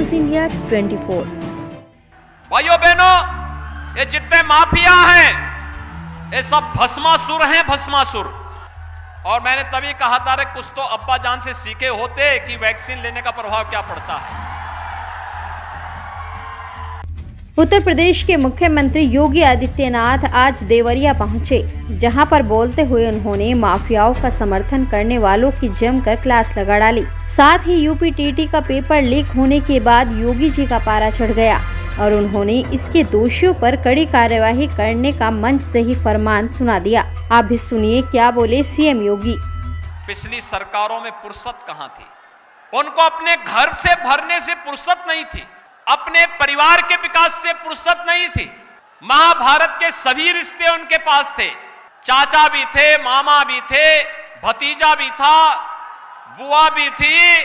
News India 24। भाइयों बहनों, ये जितने माफिया हैं ये सब भस्मासुर हैं, भस्मासुर। और मैंने तभी कहा था, कुछ तो अब्बा जान से सीखे होते कि वैक्सीन लेने का प्रभाव क्या पड़ता है। उत्तर प्रदेश के मुख्यमंत्री योगी आदित्यनाथ आज देवरिया पहुंचे, जहां पर बोलते हुए उन्होंने माफियाओं का समर्थन करने वालों की जमकर क्लास लगा डाली। साथ ही यूपी टीटी का पेपर लीक होने के बाद योगी जी का पारा चढ़ गया और उन्होंने इसके दोषियों पर कड़ी कार्यवाही करने का मंच से ही फरमान सुना दिया। आप भी सुनिए क्या बोले सीएम योगी। पिछली सरकारों में फुर्सत कहां थी? उनको अपने घर से भरने से फुर्सत नहीं थी, अपने परिवार के विकास से फुर्सत नहीं थी। महाभारत के सभी रिश्ते उनके पास थे, चाचा भी थे, मामा भी थे, भतीजा भी था, बुआ भी थी,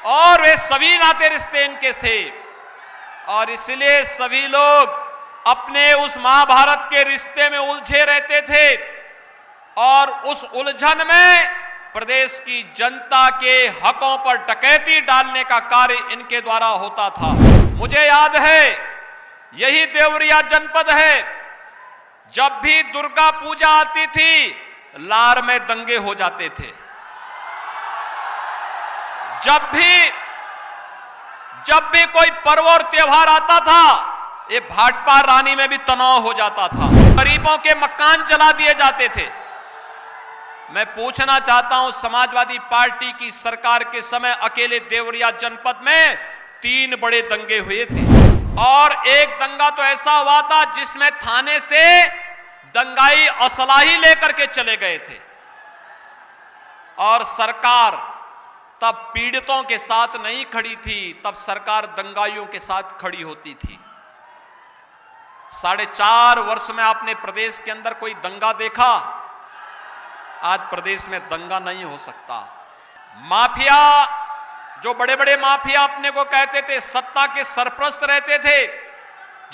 और वे सभी नाते रिश्ते इनके थे। और इसलिए सभी लोग अपने उस महाभारत के रिश्ते में उलझे रहते थे और उस उलझन में प्रदेश की जनता के हकों पर डकैती डालने का कार्य इनके द्वारा होता था। मुझे याद है, यही देवरिया जनपद है, जब भी दुर्गा पूजा आती थी लार में दंगे हो जाते थे। जब भी कोई पर्व और त्योहार आता था, ये भाटपा रानी में भी तनाव हो जाता था, गरीबों के मकान जला दिए जाते थे। मैं पूछना चाहता हूं, समाजवादी पार्टी की सरकार के समय अकेले देवरिया जनपद में 3 बड़े दंगे हुए थे, और एक दंगा तो ऐसा हुआ था जिसमें थाने से दंगाई असलाही लेकर के चले गए थे, और सरकार तब पीड़ितों के साथ नहीं खड़ी थी, तब सरकार दंगाइयों के साथ खड़ी होती थी। 4.5 वर्ष में आपने प्रदेश के अंदर कोई दंगा देखा? आज प्रदेश में दंगा नहीं हो सकता। माफिया, जो बड़े बड़े माफिया अपने को कहते थे, सत्ता के सरप्रस्त रहते थे,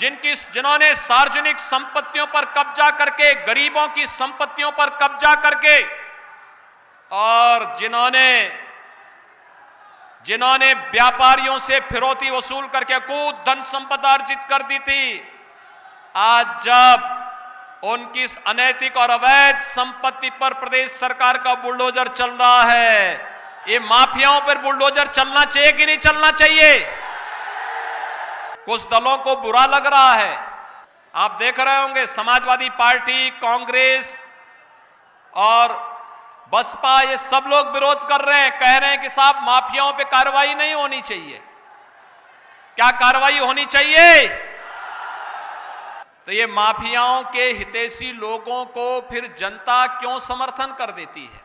जिन्होंने सार्वजनिक संपत्तियों पर कब्जा करके, गरीबों की संपत्तियों पर कब्जा करके, और जिन्होंने व्यापारियों से फिरौती वसूल करके खूब धन संपदा अर्जित कर दी थी, आज जब उनकी अनैतिक और अवैध संपत्ति पर प्रदेश सरकार का बुलडोजर चल रहा है, ये माफियाओं पर बुलडोजर चलना चाहिए कि नहीं चलना चाहिए? कुछ दलों को बुरा लग रहा है। आप देख रहे होंगे समाजवादी पार्टी, कांग्रेस और बसपा, ये सब लोग विरोध कर रहे हैं, कह रहे हैं कि साहब माफियाओं पे कार्रवाई नहीं होनी चाहिए। क्या कार्रवाई होनी चाहिए? तो ये माफियाओं के हितैषी लोगों को फिर जनता क्यों समर्थन कर देती है?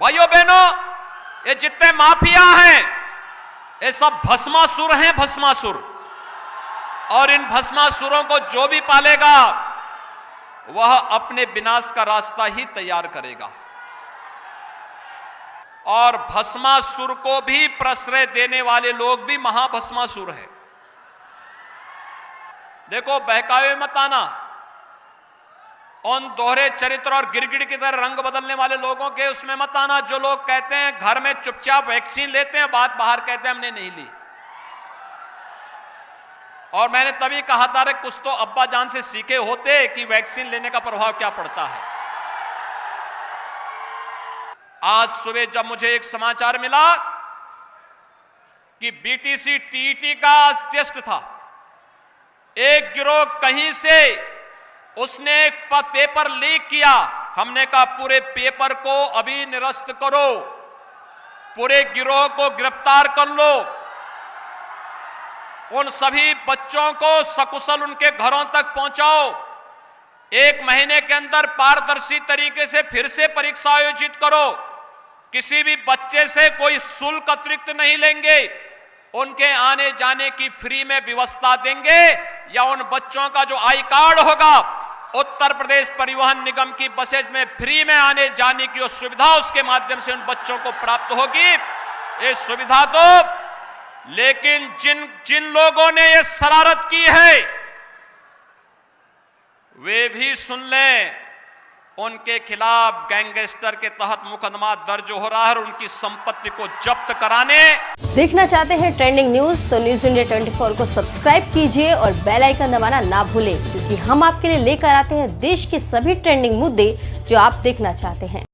भाइयों बहनों, ये जितने माफिया हैं ये सब भस्मासुर हैं, भस्मासुर। और इन भस्मासुरों को जो भी पालेगा वह अपने विनाश का रास्ता ही तैयार करेगा, और भस्मासुर को भी प्रश्रय देने वाले लोग भी महाभस्मासुर हैं। देखो, बहकावे मत आना उन दोहरे चरित्र और गिरगिट की तरह रंग बदलने वाले लोगों के उसमें मत आना, जो लोग कहते हैं घर में चुपचाप वैक्सीन लेते हैं, बात बाहर कहते हैं हमने नहीं ली। और मैंने तभी कहा था, कुछ तो अब्बा जान से सीखे होते कि वैक्सीन लेने का प्रभाव क्या पड़ता है। आज सुबह जब मुझे एक समाचार मिला कि बीटीसी टीटी का टेस्ट था, एक गिरोह कहीं से उसने एक पेपर लीक किया, हमने कहा पूरे पेपर को अभी निरस्त करो, पूरे गिरोह को गिरफ्तार कर लो, उन सभी बच्चों को सकुशल उनके घरों तक पहुंचाओ, 1 महीने के अंदर पारदर्शी तरीके से फिर से परीक्षा आयोजित करो, किसी भी बच्चे से कोई शुल्क अतिरिक्त नहीं लेंगे, उनके आने जाने की फ्री में व्यवस्था देंगे, या उन बच्चों का जो आई कार्ड होगा उत्तर प्रदेश परिवहन निगम की बसेज में फ्री में आने जाने की जो सुविधा उसके माध्यम से उन बच्चों को प्राप्त होगी, ये सुविधा दो। लेकिन जिन लोगों ने ये शरारत की है वे भी सुन लें, उनके खिलाफ गैंगस्टर के तहत मुकदमा दर्ज हो रहा है और उनकी संपत्ति को जब्त कराने। देखना चाहते हैं ट्रेंडिंग न्यूज तो न्यूज इंडिया 24 को सब्सक्राइब कीजिए और बेल आइकन दबाना ना भूलें, क्योंकि हम आपके लिए लेकर आते हैं देश के सभी ट्रेंडिंग मुद्दे जो आप देखना चाहते हैं।